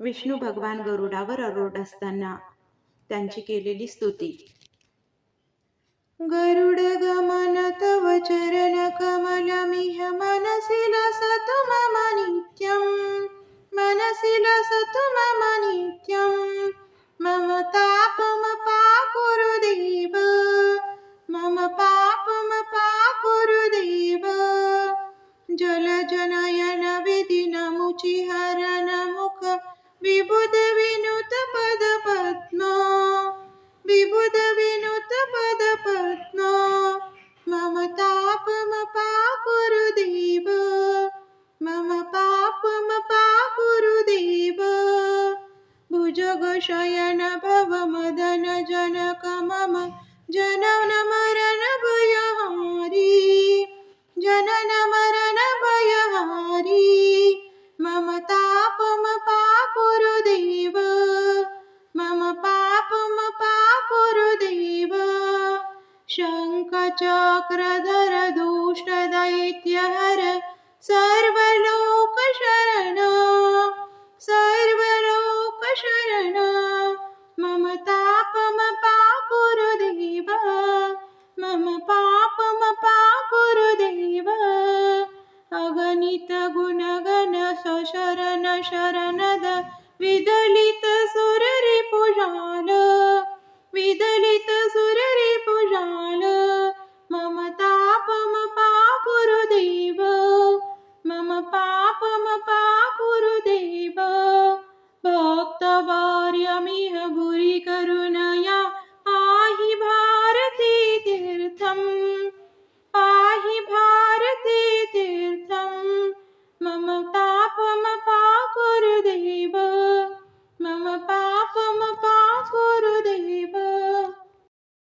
विष्णू भगवान गरुडावर आरूढ असताना त्यांची केलेली स्तुती. गरुड गमन तव चरण कमलमिह मनसि लसतु मम नित्यं, मनसि लसतु मम नित्यं। मम तापम पाकुरु देव, मम पापम पाकुरु देव। जलजनयन विधिनमुचि हरन मुख विबुध विनुत पद पद्म, विबुध विनुत पद पद्म। मम तापम पाकुरु देव, मम पापम पाकुरु देव। भुजग शयन भव मदन जनक मम जनन मरण भयहारी, जनन मरण भयहारी। मम तापम पाकुरु देव, मम पापम पाकुरु देव। शङ्खचक्रधर दुष्ट दैत्यहर सर्वलोकशरण, सर्वलोकशरण। मम तापम पाकुरु देव, मम पापम पाकुरु देव। अगणित गुणगण सशरण शरणद विदलित सुररिपुजाल, विदलित सुररिपुजाल। मम तापम पाकुरु देव, मम पापम पाकुरु देव। भक्तवर्यमिह